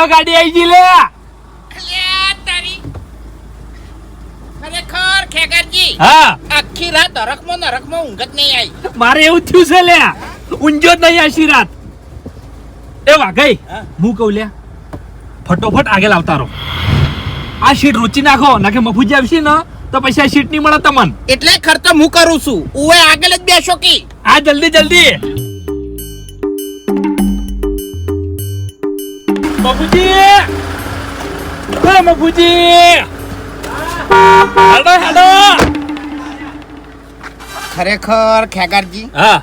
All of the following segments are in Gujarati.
હેડો ગાડી આવી ગઈ લે. ખરેખર ખેગારજી હા આખી રાત નરકમાં ઊંઘ જ નહીં આવી. મારે એવું થયું છે લે, ઊંઝો જ નહીં આશી રાત. એ વાઘઈ હું કહું લે, ફટોફટ આગળ આવતા રહો. આ શીટ રૂચી નાખો, નાખે મફુજી આવશે ને તો પછી આ શીટ નહીં મળે તમને. એટલે ખર્ચો હું કરું છું, ઉવે આગળ જ બેસો કી. આ જલ્દી જલ્દી મફુજી, ઓ મફુજી, હેડો હેડો. ખરેખર ખેગારજી હા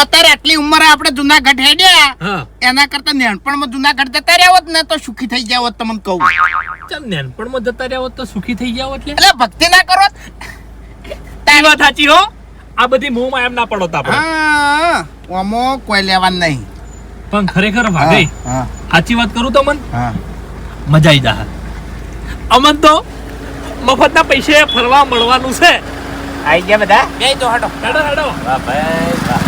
અત્યારે આટલી ઉંમરે આપણે જુનાગઢ હેડ્યા હા, એના કરતા નાનપણમાં જુનાગઢ જતા રહ્યા હોત ને તો સુખી થઈ ગયા હોત. તમને કહું ચમ નાનપણમાં જતા રહ્યા હોત તો સુખી થઈ ગયા હોત. એટલે ભક્તિ ના કરો. તારી વાત સાચી હો. આ બધી મોહમાં એમ ના પડો આપણે. હા ઓમો કોઈ લેવાનું નહીં. પણ ખરેખર ભાગઈ હા સાચી વાત કરું તો મન હા મજા આવી જા. અમન તો મફતના પૈસે ફરવા મળવાનું છે. આઈ ગયા બધા. બે તો હટો હેડો હેડો. વાહ ભાઈ વાહ.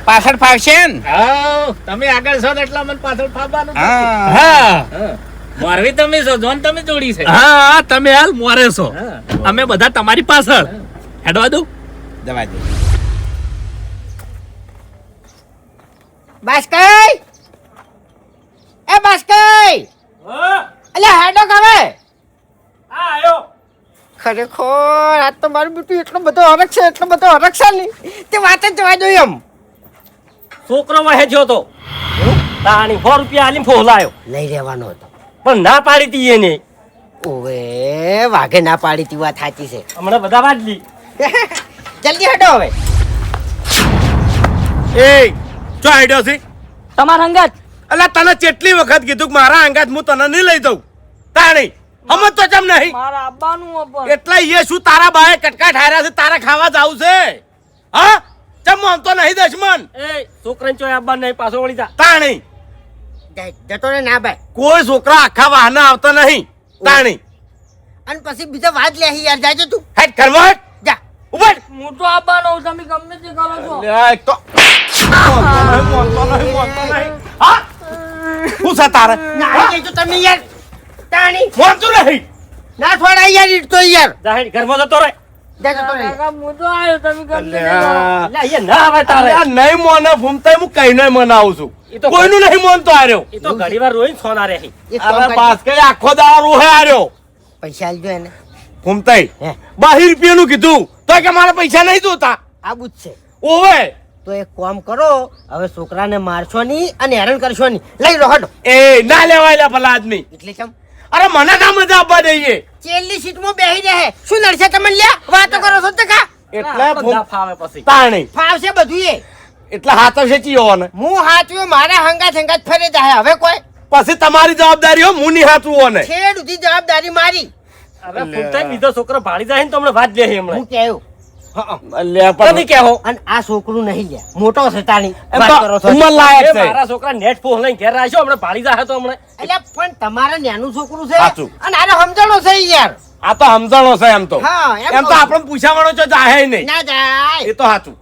પાછળ ફાવશે ને? હા તમે આગળ છો એટલા મને પાછળ ફાવવાનું. હા હા મારવી તમે છો, જોન તમે જોડી છે. હા તમે હાલ મોરે છો, અમે બધા તમારી પાછળ. હેડવા દઉં. જવા દે. બાસ્કઈ એ બાસ્કઈ અલે હેડો કવે. હા આયો. ખરેખર આજ તો મારું બેટું એટલો બધો હરખ છે નહીં તે વાત જ જવા જોઈએ. એમ છોકરો વહે જો તો તાણી 100 રૂપિયા આલીને ફોલાયો, લઈ રહેવાનો હતો પણ ના પાડી તી એને. ઓવે વાઘે ના પાડી તી વાત સાચી છે. હમણાં બધા વાજલી. જલ્દી હટો હવે. એ ચો આઈડિયો છે તમારા અંગત અલા તને કેટલી વખત કીધું કે મારા અંગાત હું તને નહીં લઈ દઉં. તાણી સમજ તો ચમ નહીં. મારા આબાનું એટલા એ શું તારા બાએ કટકા ઠાર્યા છે, તારા ખાવા જાવું છે? હા ચમ તો નહીં દશમન. એ છોકરાને ચોય આબા નહીં, પાછો વળી જા. તાણી જતો ને ના ભાઈ. કોઈ છોકરા આખા વાહને આવતા નહીં. તાણી અને પછી બીજો વાત લે યાર. જાજો તું હેડ કરવટ જા. ઉભર. હું તો આબાનો તમે ગમે તે કરો છો. લે એક તો મોનતો નહીં. હા હું છે તારે? ના જઈ તો તમે યાર તાણી મોનતું નહીં. ના થોડા યાર ઈટ તો યાર. જા હેડ ઘરમાં જતો રહે. જાજો તો રે. હું તો આવ્યો, તમે ગમે તે કરો. અલ્યા. લે અહીંયા ના આવે તારે. આ નહીં મોને ફૂમતાય હું કઈ નહીં મનાવું છું. ઈ તો કોઈનું નહીં મોનતો આર્યો. એ તો ઘડીવાર રોઈને સોના રહે. એક કામ અરે કરજે. બાસ કઈ આખો દાડો રોહે આર્યો. પૈસા આલજો એને. ફૂમતાઈ હે 12 રૂપિયાનું કીધું તો કે મારા પૈસા નહીં જોતા. આબુ જ છે. ઓવે તો એક કામ કરો, હવે છોકરાને મારશો નહીં અને હેરાન કરશો નહીં. લઈ લો હટો. એ ના લેવાય લે ભલા આદમી. એટલે ચમ અરે મને ના મજા આપવા દઈએ. ચેલની સીટમાં બેહી રહે. શું નડશે તમને લ્યા? વાતો કરો છો તો કા? એટલે બધા ફાવે પછી. તાણી ફાવશે બધું એ. એટલે હાથ છે ચીયો ને હું હાચવ્યો મારા હંગાત ફરે જાય. હવે કોઈ પછી તમારી જવાબદારી હો હું નહીં હાથવું ને. છેડ સુધી જવાબદારી મારી. હવે ફૂલતાઈ બીજો છોકરો ભાળી જાય ને તો હમણાં વાત લે હમણાં. હું કેવું લે પણ તમે કેહો અને આ છોકરું નહીં લ્યા. મોટો છે તાણી. એમ વાત તો કરો છો. ઉંમર લાયક એ છે. મારા છોકરા નેટ ફોન લઈને ઘેર આવ્યો, હમણાં ભાળી જાય તો હમણાં. એટલે પણ તમારે નાનું છોકરું છે સાચું. અને આને સમજણો છે યાર. આ તો સમજણો છે એમ તો. હા, એમ એમ તો કહું. આપણે પૂછાવાનો છે જાહે નહીં. ના જાય. એ તો સાચું.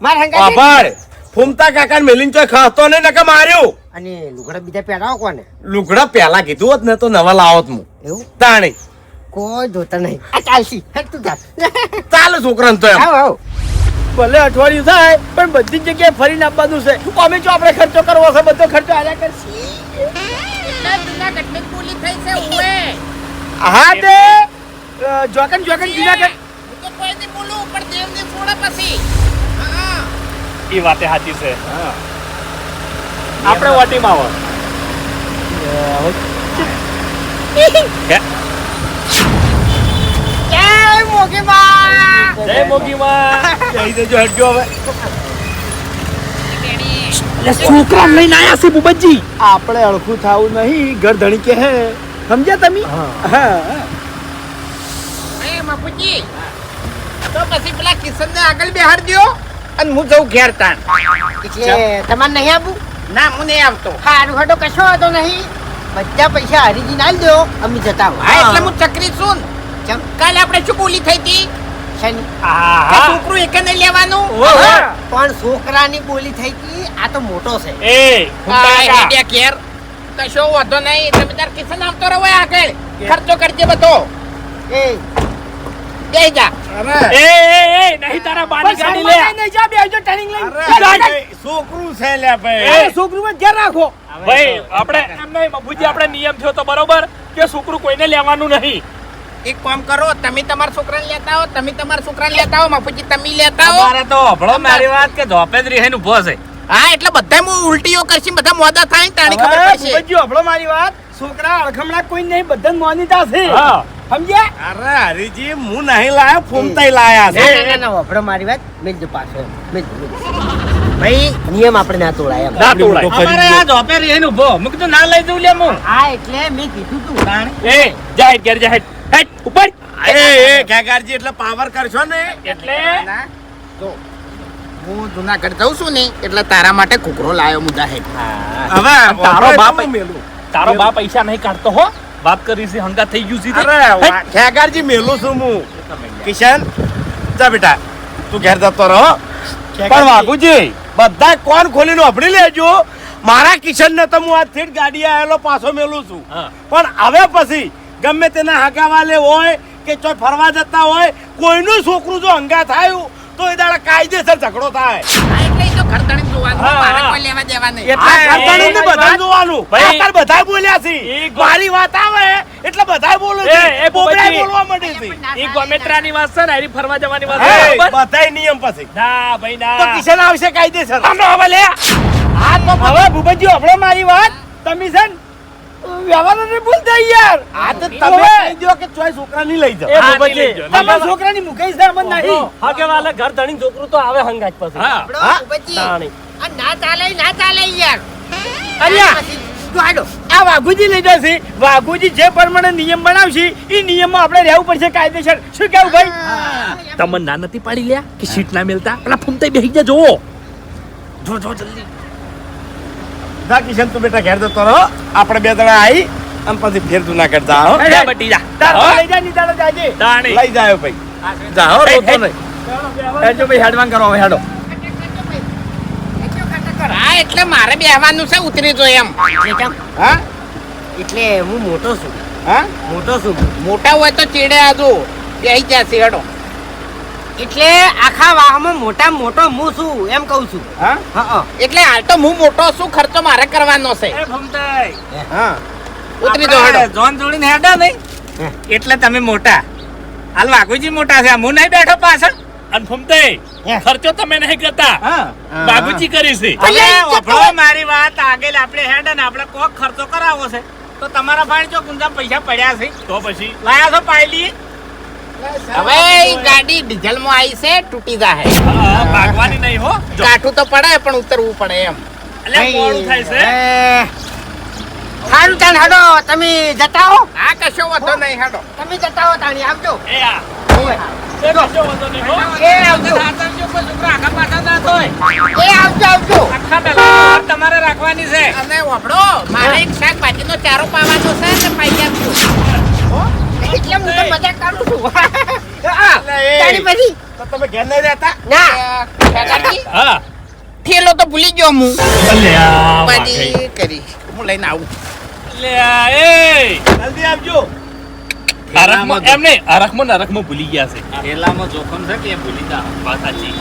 મારા હંગાત આભાર ફૂમતા કાકા મેલીન ચોય ખાતો નહીં નકે માર્યો. અને લુગડા બીજા પહેરાવો કોને? લુગડા પેલા કીધું હોત ને તો નવા લાવત હું. એવું તાણી કોઈ જોતા નહીં. આ ચાલશી. હેડ તું જા. ચાલે છોકરાને તો એમ. આવ આવ. ભલે અઠવાડિયું થાય પણ બધી જગ્યાએ ફરીને આપવાનું છે. અમે જો આપણે ખર્ચો કરવો છે, બધો ખર્ચો આલ્યા કરશે. જુનાગઢની પૂલી થઈ છે ઉવે. હા તે જોકન જુનાગઢ હું તો કોઈ નહીં બોલું પણ દેવની ફોડા પછી. હા એ વાતે સાચી છે. આપણે વાટીમાં આવો. જય મોગી માં. જય મોગીમાં. જઈ દેજો હટજો હવે. છોકરા લઈને આયા છે બુબજી. આપણે અળખું થાવું નહીં ઘર ધણી કે હે સમજ્યા તમે? હા એ બાપુજી તો પછી પેલા કિશનને આગળ બેહાડ દ્યો અને હું જઉં ઘેર તાન. એટલે તમારે નહીં આવું? ના હું નહીં આવતો. હારું હડો કશો વાંધો નહીં. બધા પૈસા હરીજી ના દો, અમે જતા હોય. હા એટલે હું ચકરી છું. કાલે આપણે શું બોલી થઈ હતી? છે ને હા, કે હા. છોકરું એક નહીં લેવાનું ઓહો. પણ છોકરાની બોલી થઈ ગઈ આ તો મોટો છે એ આ હેડ્યા ઘેર કશો વાંધો નહીં તમે તાર કિશન આવતો રહો આગળ ખર્ચો કરજે બધો એ બે જા એ નહીં તારા બાની ગાડી લે નહીં જા બેજો ટર્નિંગ લઈને અરે, છોકરું છે લ્યા ભાઈ અરે છોકરું માં ધ્યાન રાખો ભાઈ આપણે એમ નહીં મફુજી આપણે નિયમ થયો તો બરોબર કે છોકરું કોઈને લેવાનું નહીં. એક કામ કરો તમે તમારા છોકરાને લેતા આવો તમે તમારા છોકરાને લેતા આવો મફુજી તમે લેતા આવો અમારે તો હભળો મારી વાત કે ધોપે જ રહે નું ભોસ છે. હા એટલે બધા હું ઉલટીઓ કરશી બધા મોદા થાય ને તાણી ખબર હવે પડશે ભૂપતજી હંભળો મારી વાત છોકરા અળખમણા કોઈ નહીં બધા મોનીતા છે હા. સમજ્યા અરે હરીજી હું નહીં લાયો ફૂમતાઈ લાયા છે ના, ના, ના, વાપરો મારી વાત મિલજો પાછો ભાઈ નિયમ આપણે ના તોડાય એમ ના તોડાય. મોટો કરી અમારે દો. આ ધોપે રહે નું ભો મુક તો ના લઈ જવું લે હું. હા એટલે મેં કીધું તું એ જા હેડ ઘેર જા હેડ હેડ ઉપર એ ખેગારજી એટલે પાવર કરશો ને એટલે ના, જો હું જુનાગઢ જાઉં છું ને એટલે તારા માટે કુકરો લાયો મુદ્દા હે હવે તારો બાપ હું મેલું. તારો બા પૈસા નહીં કાઢતો હો વાત કરી છે હંગા થઈ ગયું સીધી. અરે ખેગારજી મેલું છું હું કિશન જા બેટા તું ઘેર જતો રહો પણ વાઘુજી બધા કોણ ખોલીને અભડી લેજો મારા કિશન ને તો હું આજથી જ ગાડી આવેલો પાછો મેલું છું હા. પણ હવે પછી ગમે તેના હગાવાલે હોય કે ચોય ફરવા જતા હોય કોઈનું છોકરું જો હંગા થાય તો એ દાડા કાયદેસર ઝઘડો થાય એટલે ઈ તો ઘરધણી જોવાનું હા, મારે હા. કોઈ લેવા દેવા નહીં એટલે આ ઘરધણીને એ બધાને જોવાનું ભાઈ, આકાર બધાય બોલ્યા છે એ મારી વાત આવે એટલે બધાય બોલે એ, છે એ બોબડાય ભૂપતજી. બોલવા માંડે છે એ ગોમેત્રાની વાત છે ને એની ફરવા જવાની વાત એ, છે બરોબર? બધાય નિયમ પછી ના ભાઈ તો ના કિશન આવશે કાયદેસર આનો હવે લે આ તો હવે ભૂપતજી હંભળો મારી વાત તમે છે ને વ્યવહાર નહીં ભૂલતા યાર આ તો હવે તમે કહી દો કે ચોય છોકરા નહીં લઈ જાઓ એ હા, ભૂપતજી, નહીં લઈ જાઓ. તમારા છોકરાની મુકાઈ છે અમન નહીં હાકે વાલે ઘર ધણી છોકરું તો આવે હંગાજ પછી હા આપણો હા? ભૂપતજી, તાણી. આ ના ચાલે યાર અલ્યા. પછી જો હાલો. આ વાઘુજી લઈ જશે વાઘુજી જે પ્રમાણે નિયમ બનાવશે એ નિયમમાં આપણે રહેવું પડશે કાયદેસર શું કેવું ભાઈ તમને ના નથી પાડી લ્યા કે સીટ ના મેલતા પેલા ફૂમતાઈ બેહી જા જોવો જો જો જલ્દી જા કિશન તું બેટા ઘેર જતો રહો આપણે બે જણા આવી અને પછી ફેર તું ના કરતા હો અરે, જા બટી જા તારો હો? લઈ જા ની તારો જાજે તાણી. લઈ જાયો ભાઈ જા હો રોતો નહીં હેડજો ભાઈ હેડવાન કરો હવે હેડો હા એટલે મારે બેહવાનું છે ઉતરી જો એમ હા એટલે હું મોટો છું હા મોટો છું મોટા હોય તો ચીડે આજો બેહી જશે હેડો એટલે આખા વાહમાં મોટા મોટો હું છું એમ કહું છું હા હા એટલે હાલ તો હું મોટો છું ખર્ચો મારે કરવાનો છે એ ફૂમતાઈ હા ઉતરી દો હેડો જોન જોડીને હેડા નહીં એટલે તમે મોટા હાલ વાઘુજી મોટા છે હું નહીં બેઠો પાછળ અને ફૂમતાઈ ખર્ચો તમે નહીં કરતા હા બાબુજી કરી છે હવે હવે મારી વાત આગળ આપણે હેડ ને આપણે કોક ખર્ચો કરાવવો છે તો તમારા ભાઈ જો ગુંજા પૈસા પડ્યા છે તો પછી લાયા છો પાયલી હવે ઈ ગાડી ડીઝલ માં આવી છે તૂટી જાહે ભાગવાની નહીં હો જો કાઠું તો પડે પણ ઉતરવું પડે એમ એટલે મોડું થાય છે સારું તાણ હેડો તમે જતા હો હા કશો વાંધો નહીં હેડો તમે જતા હો તાણી આવજો એ આ એ કશો વાંધો નહીં હો એ આવજો સાતમજો કોઈ છોકરા આગા પાછા ના થાય એ આવજો આવજો આખા બેલા તમારે રાખવાની છે અને વાપડો મારે એક શાકભાજીનો ચારો પાવાનો છે ને પાઈ આપજો એટલે હું તો મજાક કરું છું હા તાણી પછી તો તમે ઘેર નહીં રહેતા ના કાકાજી હા થેલો તો ભૂલી ગયો હું અલ્યા બાજી કરી હું લઈને આવું અલ્યા એ જલ્દી આવજો અરખમાં એમ નહીં અરખમાં ને અરખમાં ભૂલી ગયા છે પેલામાં જોખમ છે કે ભૂલી જા વાત સાચી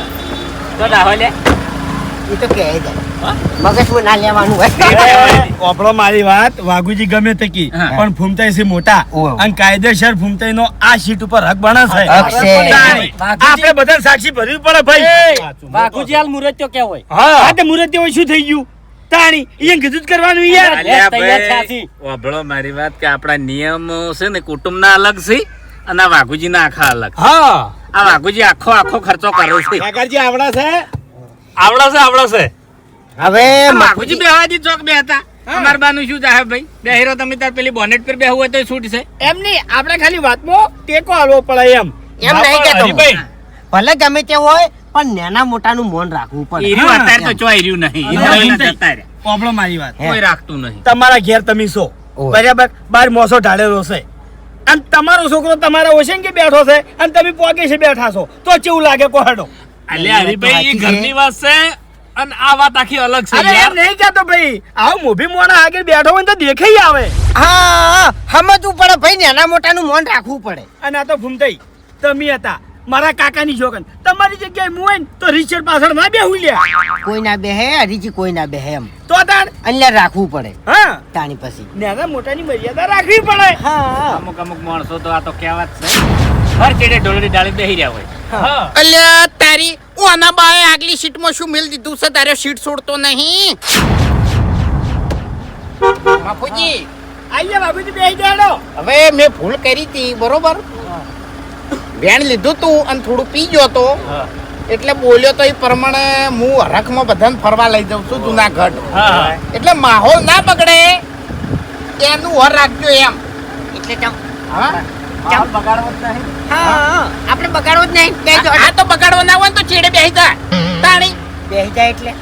તો દાહો લે એ તો કહે જાય મગજમાં ના લેવાનું હોય ઓપડો મારી વાત વાઘુજી ગમે તે કી હા. પણ ફૂમતાઈ છે મોટા ઓહો. અને કાયદેસર ફૂમતાઈ નો આ સીટ ઉપર હક બને છે હક છે. તાણી. આપણે બધા સાક્ષી ભરવી પડે ભાઈ વાઘુજી હાલ મુરત તો કેવો હોય હા તે મુરત હોય શું થઈ ગયું તાણી એને કીધું જ કરવાનું યાર અલ્યા તૈયાર થયાસી. વાભળો મારી વાત કે આપણા નિયમો છે ને કુટુંબના અલગ છે અને આ વાઘુજીના આખા અલગ હા આ વાઘુજી આખો ખર્ચો કરે છે કાકાજી આવડા છે આવડે છે હવે વાઘુજી બેહવાજી ચોક બે હતા અમાર બાનું શું ચાહે ભાઈ બેહીરો તમે તાર પેલી બોનેટ પર બેહવું હોય તો છૂટ છે એમ નહીં આપણે ખાલી વાતમાં ટેકો આલવો પડે એમ એમ નહીં કેતો હરીભાઈ, ભલે ગમે તે હોય પણ નાના મોટાનું મોન રાખવું પડે ઈર્યું હા. અત્યારે તો ચો ઈર્યું નહીં હા, ઈર્યું ફૂમતાઈ. જતા રહ્યા. ઓપડો મારી વાત કોઈ રાખતું નહીં તમારા ઘેર તમે સો ઓય. બરાબર બાર મોસો ઢાળેલો છે અને તમારો છોકરો તમારા ઓશેંગે બેઠો છે અને તમે પોગે છે બેઠા છો તો કેવું લાગે કોહડો? અલ્યા હરીભાઈ એ ઘરની વાત છે અને આ વાત આખી અલગ છે અરે યાર. એમ નહીં કહેતો ભાઈ, આવું મોભી મોણા આગળ બેઠો હોય ને તો દેખાઈ આવે. હા સમજવું પડે ભાઈ, નાના મોટાનું મન રાખવું પડે. અને આ તો ભૂમતાઈ તમે હતા મારા કાકાની છોકન, તમારી જગ્યાએ હું હોય ને તો રીચર પાછળ ના બેહું લ્યા. કોઈ ના બેહે હરીજી, કોઈ ના બેહે એમ તો તાણ અહીંયા રાખવું પડે હા તાણી પછી. નાના મોટાની મર્યાદા રાખવી પડે. હા અમુક અમુક માણસો તો આ તો કહેવત છે, હર ચેડે ઢોલડી ડાળી બેહી રહ્યા હોય. હા. અલ્યા તારી ઓના બાએ આગલી સીટમાં શું મેલ દીધું છે? તારે સીટ છોડતો નહીં. બાપુજી આઈએ બાબુજી બેહી જાડો. હવે મેં ભૂલ કરી હતી બરોબર, વેણ લીધું તું અને થોડું પી ગયો તો એટલે બોલ્યો તો એ પ્રમાણે હું હરખમાં બધાને ફરવા લઈ જાઉં છું જુનાગઢ. હા. એટલે માહોલ ના બગડે એનું વર રાખજો એમ. એટલે હા આપણે બગાડવો જ નહીં. આ તો બગાડવો ના હોય તો છેડે બેહી જા તાણી. બેહી જાય એટલે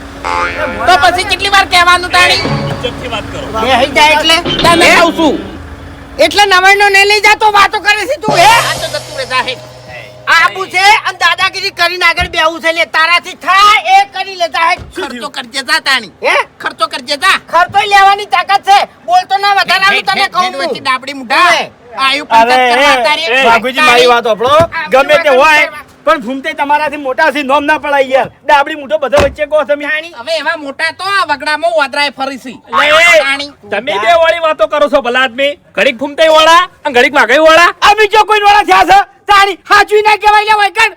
તો પછી કેટલી વાર કહેવાનું તાણી? ઇજ્જતથી વાત કરો. બેહી જાય એટલે તને કહું છું. એટલે નવાઈનો ને લઈ જાતો વાતો કરે છે તું. હે આ તો જતું રે જાહેર. આબુ છે અને દાદાગીરી કરીને આગળ બેહું છે. લે તારાથી થાય એ કરી લે જાહેર. ખર્ચો કરજે જા તાણી. હે ખર્ચો કરજે જા. ખર્ચો લેવાની તાકાત છે, બોલતો ના વધારાનું તને કહું છું. વચ્ચે ડાબડી મુઢા આયુ અરે પંચાયત કરવા તારી બાબુજી મારી વાત સાંભળો, ગમે તે હોય પણ ભૂમતાઈ તમારાથી મોટા છે, નોમ ના પડાય યાર. ડાબડી મૂઠો બધા વચ્ચે કહો તમે. હવે એવા મોટા તો આ વગડામાં વાદરાય ફરી છે. તાણી. તમે બે વાળી વાતો કરો છો ભલા આદમી. ઘડીક ફૂમતાઈ વાળા અને ઘડીક વાઘાઈ વાળા. અમે જો કોઈ વાળા થયા છે તારી હાચુઈ ના કહેવાય લે હોય કણ.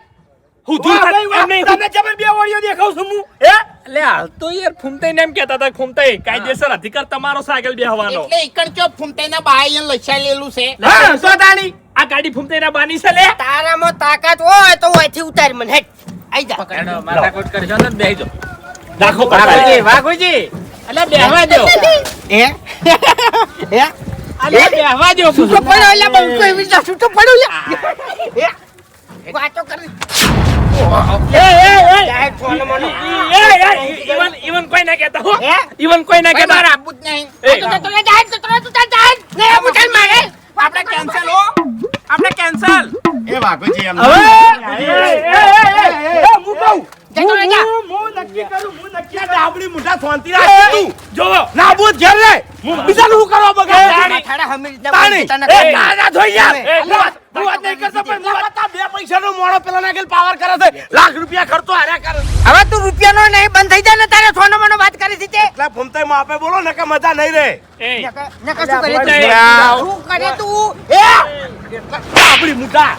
હું દૂર વાહ, થાત- વાહ, એમ નહીં. તમે જબર બે વાળીઓ દેખાવ છું હું. હે એટલે હાલ તો યાર ફૂમતાઈને એમ કહેતા હતા, ફૂમતાઈ કાયદેસર અધિકાર તમારો સાયકલ બેહવાનો. એટલે ઈકણ ચો ફૂમતાઈના બાઈ લસાયેલું છે. હા તો તાણી આ ગાડી ફૂમતાઈના બાની છે લે. તારામાં તાકાત હોય તો અહીંથી ઉતાર મને. હેટ આઈ જા. હેડો, માથાકૂટ કરશો તો બેહી જાઓ. રાખો વાઘુજી, વાઘુજી, એટલે બેહવા દો. હે હે અલે બેહવા દો. છૂટો પડ્યો એટલે બંકો એવી રીતે છૂટો પડ્યો લે. હે વાતો કરી. જાહેર ફોન મને. ઈવન કોઈ ના કહેતા હો. હે? ઈવન કોઈ ના ભાઈ કહેતા. મારે આપવું જ નહીં. એ. આ તો તને જાહેર, તો તને તું તાર જાહેર. ને આપું ચાલ મારે. આપણે કેન્સલ હો. આપણે કેન્સલ. એ વાઘુજી એમ હવે હું કહું જતો રહે જા. હું નક્કી કરું, હું નક્કી કરું. ડાબડી મુઠા શાંતિ રાખ તું. જોવો. નાબૂદ ઘેર રે બીજાનું શું કરવા બગાડ? ઠાડા હમી રીતના તાણી. તને એ કહી. ના ના થોઈ યાર. એ, હું વાત નહીં કરતો પણ હું વાત બે પૈસાનો મોણો પેલા નાગેલ પાવર કરે છે. લાખ રૂપિયા ખર્ચો હાર્યા કરે. હવે તું રૂપિયાનો નહીં બંધ થઈ જાય ને તારે સોનો મનો વાત કરી છે તે. એટલે ફૂમતાઈ માં આપે બોલો ને કે મજા નહીં રે. એ નકા શું કરે તું? યાર. શું કરે તું? ડાબડી મુઠા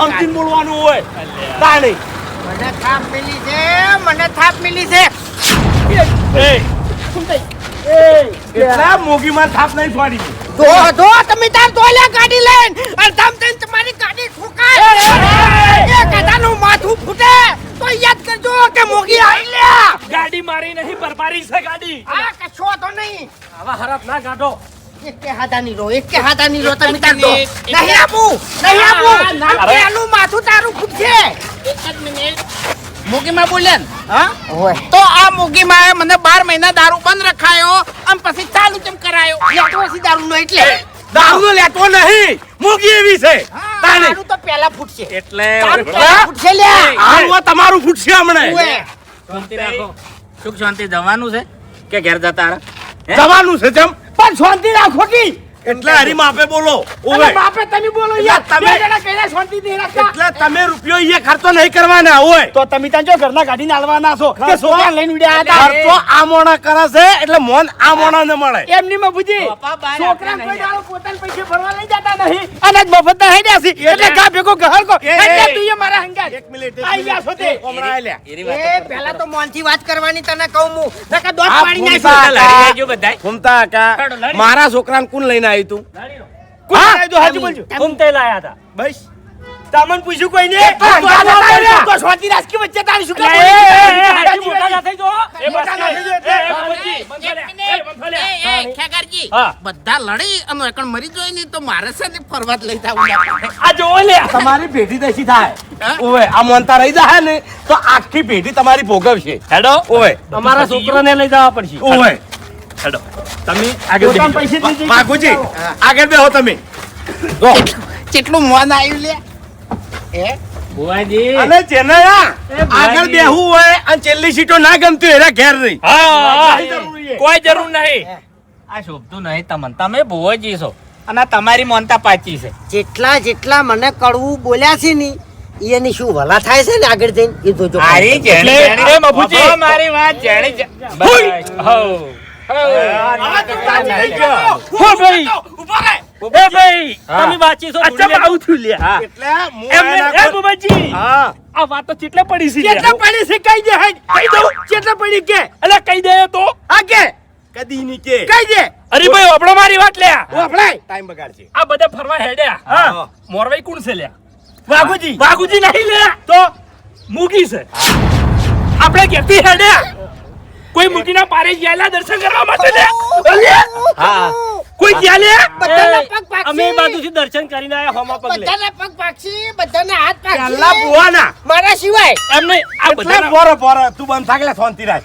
અંતિમ બોલવાનું હોય તાણી. મને થાપ મિલી છે, મને થાપ મિલી છે. એટલા મોગી માં થાપ નહીં છોડી. જો તમે તાર તોલ્યા ગાડી લઈને અને તમ તને તમારી ગાડી ઠોકાય એ કદાનું માથું ફૂટે તો યાદ કરજો કે મોગી આવી લ્યા. ગાડી મારી નહીં પરપારી છે ગાડી. આ કશો તો નહીં. આવા હરાપ ના કાઢો. એકે હાથાની રો, એકે હાથાની રો તમે તાર દો. નહીં આપું, નહીં આપું. પેલું માથું તારું ફૂટશે. એક જ મિનિટ. મોગીમાં બોલ્યા ને? હા તો આ મોગીમાં મને 12 મહિના દારૂ બંધ રખાયો અને પછી ચાલુ કેમ કરાયો? લેતો હશે દારૂનો એટલે. દારૂ લેતો નહીં મોગી એવી છે તાણી. દારૂ તો પહેલા ફૂટશે. એટલે દારૂ પહેલા ફૂટશે લ્યા. હાલવા તમારું ફૂટશે હમણાં. ઉએ. શાંતિ રાખો. સુખ શાંતિ જવાનું છે કે ઘેર જતા રહે? હે? જવાનું છે જેમ પણ શાંતિ રાખો કી. એટલે હરી માપે બોલો. અરે ઓવે બાપે તમે બોલો યાર. તમે- બે જણા કઈના શાંતિ નહીં રાખતા. એટલે તમે રૂપિયો એ ખર્ચો નહીં કરવાના હોય. તો તમે ત્યાં જો ઘરના ગાડીને હાલવાના છો કે છોકરા લઈને ઉડ્યા હતા. ખર્ચો આ મોણા કરે છે એટલે મોન આ મોણા ને મળે. એમની મફુજી બાપા બહાર છોકરા આપણે કોઈ નહીં દાડો પોતાના પૈસે ફરવા લઈ જતા નહીં અને મફત ના હેડ્યા છે એટલે ગા ભેગો ગહર કો એ, એટલે એ. તું એ મારા હંગાત એક મિનિટ આઈ ગયા છો તે. હમણાં આલ્યા. એરી વાતો એ પહેલા તો મોનથી વાત કરવાની તને કહું હું નકા દોત આ પાડી ફૂમતા નાખી. લડી લેજો બધાય. ફૂમતા કા મારા છોકરાને કોણ લઈને આવ્યું તું? કોણ લાવ્યું તું? હાચું બોલજો. ફૂમતાઈ લાયા હતા. બસ તમને પૂછ્યું કોઈ ને તો હંગાત હતા ને. તો શાંતિ રાજકી વચ્ચે તારી શું એ, કામ એ, બોલી? એ, હાજી મોટા ના થઈ જો. એ બસ મોટા ના થઈ જાય એટલે. એ, બાપુજી, બંધ એક લે. મિનિટ. એ, બંધ લે. એ, ખેગારજી, હા. બધા લડી અને એકણ મરી જોઈ ને તો મારે છે ને ફરવા જ લઈ જાવું. આ જોવો લે. તમારી પેઢી દેશી થાય. હા? ઓવે આ મોનતા રહી જાય ને તો આખી પેઢી તમારી ભોગવશે. હેડો. ઓવે અમારા છોકરાને લઈ જવા પડશે. ઓવે હેડો. તમે આગળ પોતાના બેસી પૈસે જ લઈ જઈ. માગુજી આગળ બેહો તમે. જો કેટલું મોન આવ્યું લે એ બુઆજી અને જેને એ આગળ ભુવાજી. બેહવું હોય અને છેલ્લી સીટો ના ગમતી હોય એના ઘેર નહીં હા કઈ જરૂર છે? કોઈ જરૂર નહીં. આ શોભતું નહીં તમને, તમે બુઆજી છો અને તમારી મોનતા પાછી છે. જેટલા મને કડવું બોલ્યા છે ને એની શું ભલા થાય છે ને આગળ જઈને એ જોજો. મારી જેણી એટલે, જેણી- એ મફુજી. બાબા, મારી વાત જેણી જે- બસ. હો. હો. હો ભાઈ એ ભાઈ હા. તમે વાંચી છો અચ્છા આવું થયું લ્યા હા. એટલે હું એમને એના એ બુબાજી હા આ વાતો કેટલે પડી છે કેટલા લ્યા? પડી છે કહી દે હેડ. કહી દઉં કેટલા પડી કે અલા કહી દે તો આ કે કદી નીચે કહી દે અરે ભાઈ આપણો મારી વાત લ્યા વફડાય ટાઈમ બગાડશે આ બધા ફરવા હેડ્યા હા. મોરવાઈ કોણ છે લ્યા? વાઘુજી વાઘુજી નહીં લ્યા તો મૂકી છે આપણે ક્યાંથી હેડ્યા કોઈ મૂકીના પારે ગયેલા દર્શન કરવા માટે લ્યા અલ્યા! હા. કોઈ ગયા લ્યા બધાના પગ પાકશે. અમે એ બાજુથી દર્શન કરીને આયા હોમા પગલે બધાના પગ પાકશે, બધાના હાથ પાકશે. પેલા ભુવાના મારા સિવાય એમ નહીં આ એટલે બધા પોરો પોરો તું બંધ થાકલે શાંતિ રાખ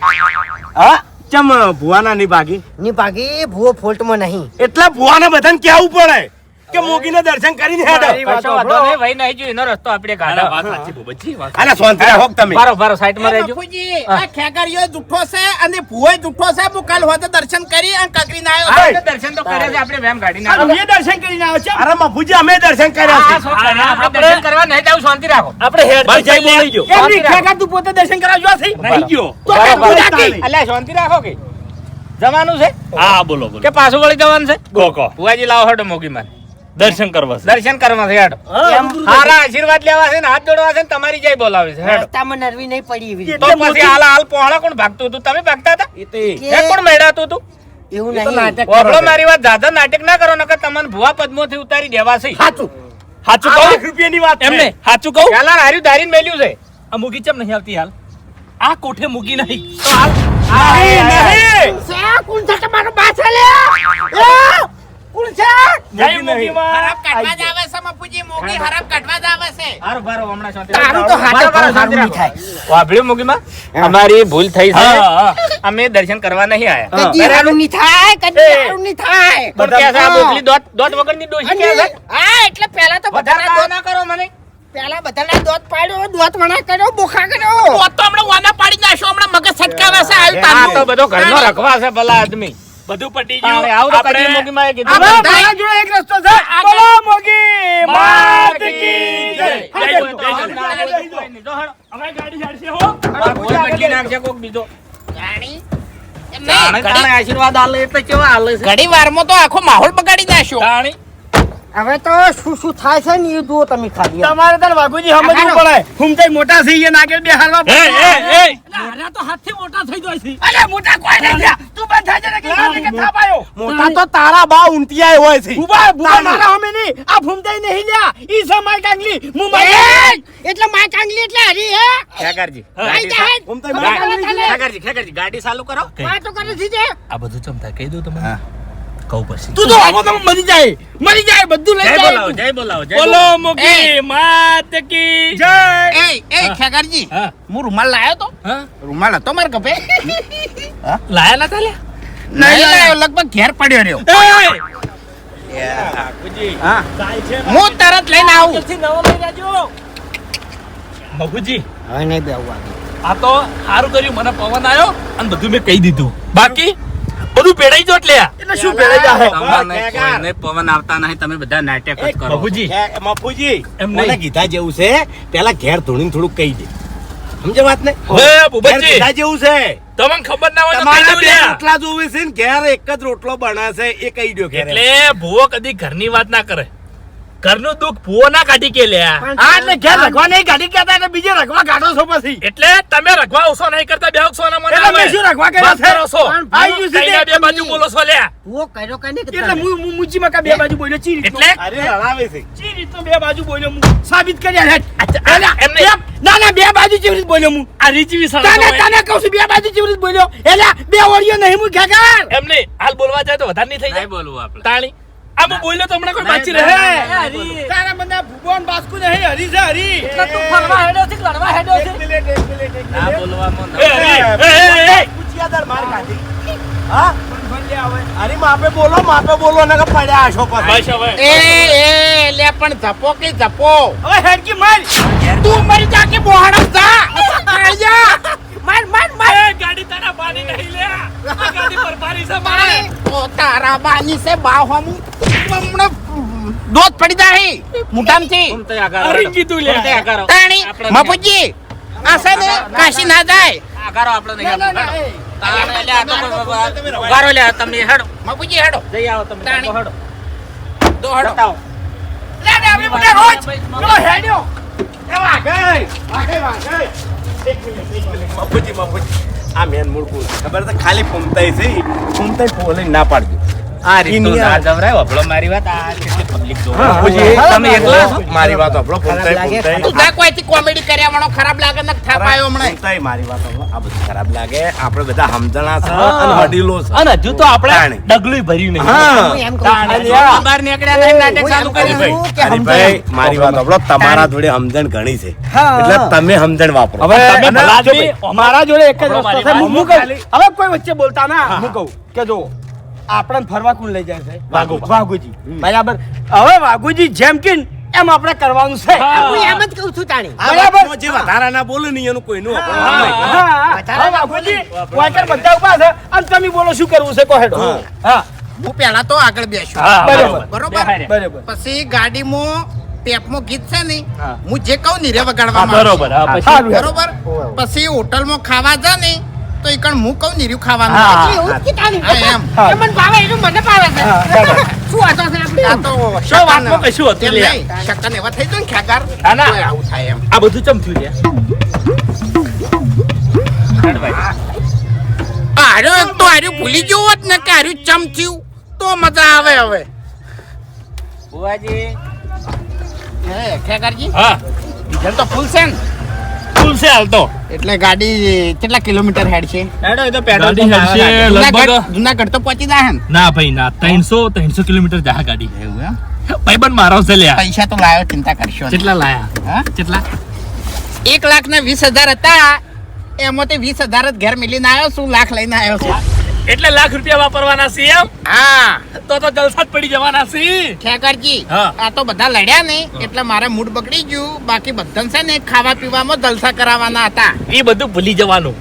હા ચમ ભુવાના ની ભાગી ની ભાગી ભૂવો ફોલ્ટમાં નહીં. એટલે ભુવાને બધાને કેવું પડે કે મોગીને દર્શન કરીને હેડો કશો વાંધો નહીં, વહી નહીં જોયું, એનો રસ્તો આપણે કાઢો. વાત સાચી બુબાજી વાત અલા શાંતિ રાખો તમે બારો બારો સાઈડમાં રહેજો. બાપુજી આ ખેગારીઓ જુઠ્ઠો છે અને ભુવોય જુઠ્ઠો છે હું કાલ હોતે દર્શન કરી અને કગરીને આવ્યો હા, છું. તો દર્શન તો કરે છે, આપણે વેમ કાઢીને આ આવો. અમે દર્શન કરીને આવ્યો છે અરે મફુજી અમે દર્શન કર્યા હા, છે શું કરે? આપણે દર્શન કરવા નહીં જાવ, શાંતિ રાખો. આપણે હેડ બસ જઈ બોલી ગયો એમ નહીં ખેગા તું પોતે દર્શન કરાવવા જો છે નહીં ગયો તો બરાબર. કાકુ રાખી. અલ્યા, શાંતિ રાખો કે જવાનું છે હા બોલો બોલો કે પાછું વળી જવાનું છે? ગો કો ભુવાજી લાવો હડો મોગી માં દર્શન કરવા છે દર્શન કરવા છે હેડો. હારા આશીર્વાદ લેવા છે ને હાથ જોડવા છે ને તમારી જય બોલાવે છે હેડો. રસ્તામાં નરવી નહીં પડી એવી રીતે. તો પછી હાલ પહોળા કોણ ભાગતું હતું? તમે ભાગતા હતા? કે એ કોણ મેળાતું હતું? એવું એ તો નહીં. નાટક ઓગળો મારી વાત દાદા નાટક ના કરો નકર તમને ભુવા પદ્મોથી ઉતારી દેવા છે. સાચું સાચું આ કહું લાખ રૂપિયાની વાત છે. એમને સાચું કહું પેલા હાર્યું ધારીને મેલ્યું છે. આ મૂકી કેમ નહીં આવતી હાલ આ કોઠે મૂકી નહીં નહીં, નહીં. છે, કોણ છે તમારો બાછા લે? એ, કોણ છે? જય મૂકી નહીં. મૂકીમાં. હરાબ કાઢવા જ આવે છે બાપુજી મોગી હરાબ કાઢવા જ આવે છે હારું, બારું, હમણાં શાંતિ તારું રાખો. તો હાથે બારું, બારું, પણ શાંતિ સારું નહીં રાખો. વાભળ્યું મૂકીમાં? અમારી ભૂલ થઈ છે. હા, હા. અમે દર્શન કરવા નહીં આયા. કદી હારું નહીં થાય, કદી હારું નહીં થાય. પણ કે છે આ બોકલી દોત વગરની ડોશી કે છે? હા, એટલે પહેલા તો વધારે બધાના ગાળો દોત- ના કરો મને. પહેલા બધાના દોત પાડ્યો, દોત વણા કર્યો, બોખા કર્યો. તો તો હમણાં વાના પાડી નાખશો હમણાં મગજ છટકાવે છે આવ્યું આ તારું. તો બધો ઘરનો રખવા છે ભલા આદમી. બધું પટી તાણે ગયું આવું તો આપણે કદી મૂકીમાં એ કીધું. હવે બધા- મારા જોડે એક રસ્તો છે બોલો મોગી માત કી જય. જય જય જય જય. કોઈ નહીં. જો હળો. હવે ગાડી છાડશે હો આ ભોય બદલી નાખશે કોક બીજો. જાણી? એમ તાણે નહીં, તાણે આશીર્વાદ આલે એટલે કેવા આલે છે? ઘડી વારમાં તો આખો માહોલ બગાડી નાખ્યો તાણી હવે તો શું થાય છે ને એ જુઓ તમે ખાલી. તમારે તાર વાઘુજી સમજવું પડે હુમતાઈ મોટા થઈ ગયા નાગેલ બે હાલવા એ એ એ હારા તો હાથથી મોટા થઈ જાય છે અરે મોટા કોઈ નહીં થયા તું બંધ થાય છે ને કે થાપ આવ્યો મોટા તો તારા બા ઊંટિયા હોય છે ઉભા ઉભા મારા હમે નહીં આ ભૂમતાઈ નહીં લ્યા ઈ છે માય કાંગલી હું માય એ, એટલે માય કાંગલી એટલે હરી હે ખેગારજી, હા. આઈ ગાડી જાય. ઊંટાઈ મારા મારા કાંગલી છે. ખેગારજી, ગાડી ચાલુ કરો. વાત તો કરે છે જે. આ બધું ચમતા કહી દઉં તમને કહું પછી તું તો આવો તો મરી જાય બધું લઈ જય જાય બોલાવો, જય બોલાવો, જય બોલો બોલાવો. મુકી માત કી જય એ ખેગારજી હા હું રૂમાલ લાયો તો હા રૂમાલ હતો મારે કપે લાયા ના ચાલ્યા નહીં લાયો લગભગ ઘેર પડ્યો રહ્યો હું તરત લઈને આવું મગુજી હવે નહીં બેહવું આગળ. આ તો સારું કર્યું મને પવન આવ્યો અને બધું મેં કહી દીધું બાકી બધું પેડાઈ જો એટલે એટલે શું ભેળે જાય તમને કોઈને પવન આવતા નહીં, તમે બધા નાટક જ કરો. મગુજી મફુજી એમ મને નહીં. કીધા જેવું છે પેલા ઘેર ધોણીને થોડુંક કહી દે સમજે વાત ને હવે ઘેર બુબજી કીધા જેવું છે તમને ખબર ના હોય તો કહી તમારા દઉં બે લ્યા. રોટલા જોવે છે ને ઘેર એક જ રોટલો બનાશે એ કહી દો ઘેર એટલે ભૂવો કદી ઘરની વાત ના કરે ઘરનું દુઃખ ભૂવો ના કાઢી કે લ્યા આ એટલે ઘેર રખવા નહીં ગાડી કહેતા એટલે બીજે રખવા કાઢો છો પછી એટલે તમે રખવા ઓછો નહીં કરતા બે સોના મને એટલે મેં શું રખવા કર્યા વાત છે? કરો છો પણ આઈ ગયું છે કઈના તે. બે બાજુ બોલો છો લ્યા ભૂવો કર્યો કઈ નહીં એટલે હું મુચી મકા બે બાજુ બોલ્યો ચી રીતનો? એટલે અરે હલાવે છે ચી રીતનો બે બાજુ બોલ્યો હું સાબિત કર્યા હેઠ. અચ્છા, એમ નહીં. ના ના બે બાજુ જેવી રીત બોલ્યો હું આ રીચવી તને સળા તને કહું છું બે બાજુ જેવી રીત બોલ્યો એટલે બે ઓળિયો નહીં હું ખેગાર એમ નહીં હાલ બોલવા જાય તો વધારે નહીં થઈ નહીં જાય બોલવું આપણે. તાળી આ હું બોલ્યો તો હમણાં કોઈ બાચી નહીં, રહે નહીં, તારા બધા ભૂગોન બાસ્કુ નહીં હરી છે હરી ના બોલવામાં એ, એ, એ, પૂછિયાદાર માર ખાધી હા અરે માપે બોલો ને કે પડ્યા છો પાછા બસ હવે એ લે પણ જપો કે જપો હવે હેડકી માર તું મરી જા કે બોહાડો જા આવી જા માર માર માર એ ગાડી તારા બાની નહીં લે આ ગાડી પર બારી છે મારે ઓ તારા બાની સે બાવ હમું હમણાં દોત પડી જાય મુઠામથી ફૂમતે આગારો અરે હેડો. કીધું લે. ફૂમતે આગારો. તાણી આપણે મફુજી આ છે ને કાશી ના જાય આગારો આપણે નહીં ના, ના, આપવું. ના, હેડો. તાણે લે આ તો ઉગારો લે તમે હેડો મફુજી હેડો જઈ આવો તમે તાણી. હેડો દો હેડો બતાવો. લે લે આપણે બધા રોજ પેલો હેડ્યો આ મેન મૂળકું ખબર છે ખાલી ફૂમતાઈ છે ફૂમતાઈ ફોલે ના પાડજો આ રીતનું ઈની ના જવરાય વભળો મારી વાત આ કેટલી પબ્લિક જોવે. બાપુજી, તમે એકલા છો? મારી વાત સાંભળો ફૂમતાઈ લાગે? તું ફૂમતાઈ જા કોઈથી કોમેડી કર્યા વણો ખરાબ લાગે ને થાપાયો હમણાં ફૂમતાઈ મારી વાત સાંભળો આ બધું ખરાબ લાગે આપણે બધા સમજણા છે અને વડીલો છે અને હજુ તો આપણે તાણે. ડગલું ભર્યું નહીં હા હું એમ કહું તાણે છું. લ્યા. બહાર નીકળ્યા નહીં નાટક ચાલુ કર્યું. હરીભાઈ, કે હરીભાઈ, મારી વાત સાંભળો તમારા જોડે સમજણ ઘણી છે હા. એટલે તમે સમજણ વાપરો હવે તમે અને ભલા જો આદમી, ભાઈ, મારા જોડે એક જ બરો રસ્તો મારી છે વાત. હું કહું હવે કોઈ વચ્ચે બોલતા ના હું કહું કે જો આપણને ફરવા કોણ લઈ જાય છે વાઘુજી બરાબર હવે વાઘુજી જેમ કે એમ આપણે કરવાનું છે હા. હું એમ જ કહું છું તાણી આ બરાબર. વાતમાં જે વધારા ના બોલે ને એનું કોઈનું આપણું નામ નહીં. હા હવે વાઘુજી વાકર બધા ઉભા છે અને તમે બોલો શું કરવું છે કહો હેડો હા. હા હું પહેલા તો આગળ બેસ્યો હા, બરોબર. બરોબર બેહાડ્યા. બરાબર પછી ગાડીમાં ટેપમાં ગીત છે ને હા. હું જે કહું ને રે હા, વગાડવામાં બરોબર હા, પછી સારું હેડો. બરોબર પછી હોટલમાં ખાવા જા ને તો એ કણ હું કહું ને રહ્યું ખાવાનું હા. એવું જ કે તાણી. હા, એમ. હા. એ મને ભાવે એટલું મને ભાવે છે હા, બરાબર. શું વાતો છે આપણી? આ તો શું વાતમાં કશું હતું એમ લ્યા? નહીં. શકન એવા થઈ જાય ને ખેગાર હા, ના. તોય આવું થાય એમ આ બધું ચમ થયું લ્યા? હેડ ભાઈ. આર્યો તો આર્યું ભૂલી ગયો હોત ને કે આર્યું ચમ થયું તો મજા આવે હવે બુવાજી, હે ખેગારજી હા ડીઝલ તો ફૂલ છે ને ફૂલ છે હાલ તો એટલે ગાડી કેટલા કિલોમીટર હેડ છે હેડો એ તો પેટ્રોલ ગાડી પંપ આવે હેડશે લાગે. લગભગ જુનાગઢ તો પહોંચી જાય ને ના ભાઈ ના 300 કિલોમીટર જા ગાડી એવું એમ ભાઈબંધ મારો છે લ્યા પૈસા તો લાયો ચિંતા કરશો નહીં. કેટલા લાયા હા? કેટલા 1,20,000 હતા એમાંથી 20,000 જ ઘેર મિલીને આવ્યો છું લાખ લઈને આવ્યો છું એટલે લાખ રૂપિયા વાપરવાના છે એમ હા તો જલસા જ પડી જવાના છે ઠેકરજી હા. આ તો બધા લડ્યા ને એટલે મારે મૂડ બગડી ગયું બાકી બધાને છે ને ખાવા પીવામાં જલસા કરાવવાના હતા એ બધું ભૂલી જવાનું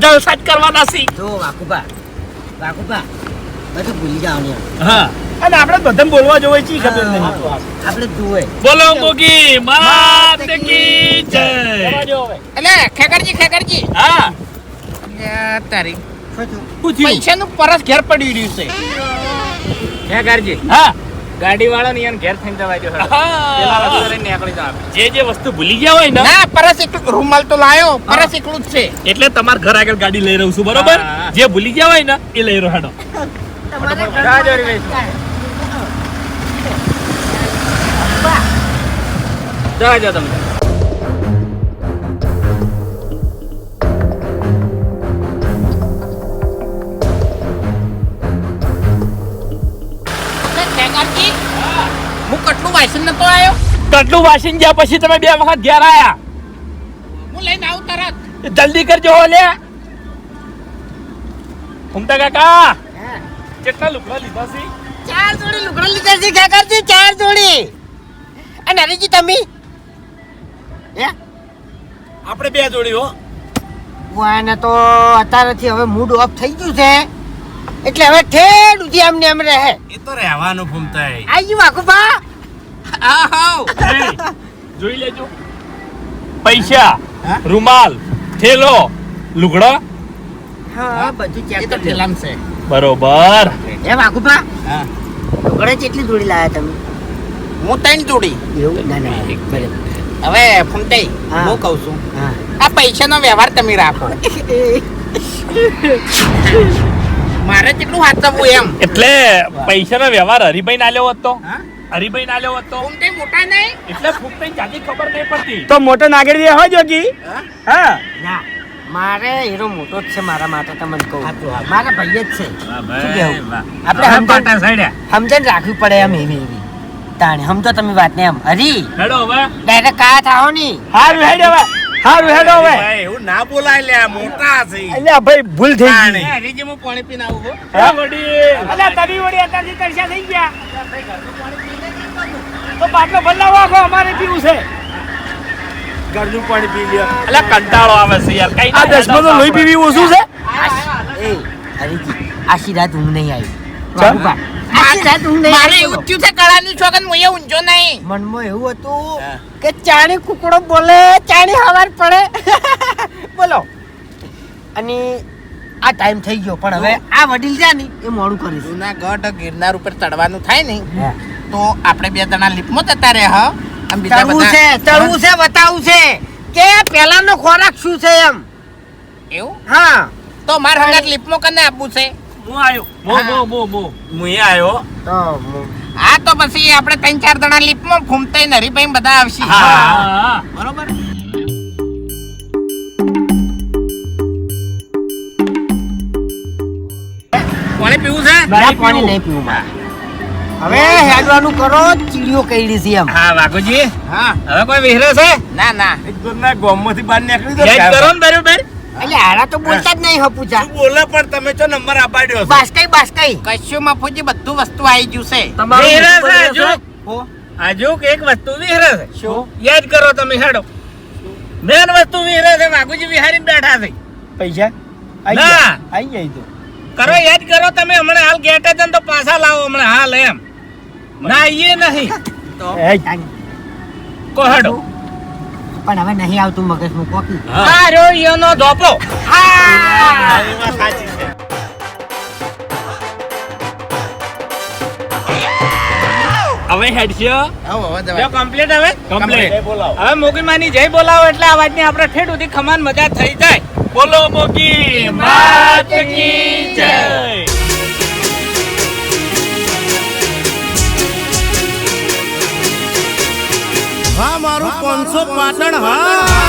જલસા જ કરવાના છે જો વાકુબા બધું ભૂલી જવાનું એમ. હા અને આપણે બધાને બોલવા જોવે છે ખબર નહીં આપણે જુએ બોલો મોગી માત કી જય એટલે ખેકરજી હા તારી શું થયું? શું થયું? પૈસાનું પરસ ઘેર પડી રહ્યું છે હે ગારજી, હા ગાડી વાળો ને એને ઘેર થઈને જવા દો હેડો. પેલા હા. રસ્તે લઈને નીકળી જાઓ. જે વસ્તુ ભૂલી ગયા હોય ને ના પરસ એકલું રૂમાલ તો લાયો પરસ એકલું જ છે એટલે તમારા ઘર આગળ ગાડી લઈ રહ્યો છું બરોબર હા. જે ભૂલી ગયા હોય ને એ લઈ રહ્યો હેડો તમારે જા જોડી બેસી. જવા દો તમે. એટલે ખેકરજી હું કેટલું વાસણ નતો આવ્યો કેટલું વાસીન ગયા પછી તમે 2 વખત ઘેર આયા હું લઈને આવું તરત જલ્દી કરજો હો લે ઉમતા કાકા હા. કેટલા લુગડા લીધા છે 4 જોડી લુગડા લીધા છે ખેકરજી 4 જોડી અને હરીજી તમે હે આપણે બે જોડી હો વાને તો અત્યારેથી હવે મૂડ ઓફ થઈ ગયું છે એટલે હવે ઠેડ ઉધી આમને એમ રહે એ તો રહેવાનું ફૂમતાઈ આજી વાકુબા આહાવ એ, જોઈ લેજો પૈસા રૂમાલ થેલો લુગડા હા બધું ચેક એ તો કરી લો. ઠેલામ છે બરોબર હે વાકુબા હા લુગડા કેટલી જોડી લાયા તમે હું 3 જોડી એવું ના ના બરાબર હવે ફૂંટાઈ હા. હું કહું છું હા આ પૈસાનો વ્યવહાર તમે રાખો મારે કેટલું હાથવું એમ એટલે પૈસાનો વ્યવહાર હરિભાઈ ના લેવો હતો હા હરિભાઈ ના લેવો હતો ફૂંટાઈ મોટા નહીં એટલે ફૂટની જાજી ખબર નહીં પડતી તો મોટો નાગરી દે હોય જોગી હા ના મારે હીરો મોટો જ છે મારા માટે તમને કહું મારા ભાઈ જ છે શું કહેવું? આપણે સમજણ રાખવી પડે એમ એવી એવી તાણે સમજો તમે વાત ને એમ હરી હેડો હવે ડાયરેક્ટ કા થાઓ ની હારું હેડ હવે હારું હેડ હવે ભાઈ એવું ના બોલાય લે મોટા છે એટલે ભાઈ ભૂલ થઈ ગઈ તાણે. હરીજી હું પાણી પીને આવું હો. હે વડીલ અલ્યા તવી વળી અત્યારથી તરસ્યા થઈ ગયા તો બાટલો બદલાવો આખો અમારે પીવું છે ઘરનું પાણી પી લ્યો અલ્યા કંટાળો આવે છે યાર કઈ આ દસમાં તો લોહી પીવી ઓછું છે એ હરીજી આશી રાત ઊંઘ નહીં આવી વાઘુબા, આશી રાત ઊંઘ નહીં મારે આવી એવું થયું છે કળાની છોકન હું એ ઊંઝો નહીં મનમાં એવું હતું કે ચાણી કુકડો બોલે ચાણી હવાર પડે બોલો અને આ ટાઈમ થઈ ગયો પણ હવે આ વડીલ છે ને એ મોડું કરીશ જુનાગઢ ગિરનાર ઉપર ચડવાનું થાય ને તો આપણે બે જણા લીપમાં જતા રહે હ અને બીજા ચડવું બધા છે ચડવું છે બતાવવું છે કે પહેલાનો ખોરાક શું છે એમ એવું હા તો માર હંગાત લીપમાં કને આપવું છે હું આવ્યો હું આયો તો હા તો પછી આપણે 3-4 જણા લીપમાં ફૂમતાઈ નરીભાઈ બધા આવશે હા બરોબર પાણી પીવું છે ના પાણી નહીં પીવું મારે હવે હેડવાનું કરો ચીડીઓ કઈડી છે એમ હા વાઘુજી હા હવે કોઈ વિહરે છે ના ના એક દોરના ગામમાંથી બહાર નીકળી દો યાદ કરો ને બરોબર એટલે હારા તો બોલતા જ નહીં હપુચા તું બોલે પણ તમે તો નંબર આપાડ્યો છે બાસ્કઈ કશું મફુજી બધું વસ્તુ આવી ગયું છે વિહરે છે આજુક એક વસ્તુ વિહરે છે શું યાદ કરો તમે હેડો મેન વસ્તુ વિહરે છે વાઘુજી વિહારી બેઠા છે પૈસા ના. આઈ જાય તો કરો યાદ કરો તમે હમણાં હાલ ગેટે છે ને તો પાછા લાવો હમણાં હાલ એમ ના એ નહીં કોહડો પણ હવે નહીં આવતું મગજમાં કોકી આ રહ્યો ઈયોનો ધોપો સાચી છે હવે હેડશો જો કમ્પ્લીટ હવે કમ્પ્લીટ હવે મોગી માની જય બોલાવો એટલે અવાજની આપણે ઠેઠ સુધી ખમાન મજા થઈ જાય બોલો મોગી માત કી જય હા મારું 500 પાટણ હા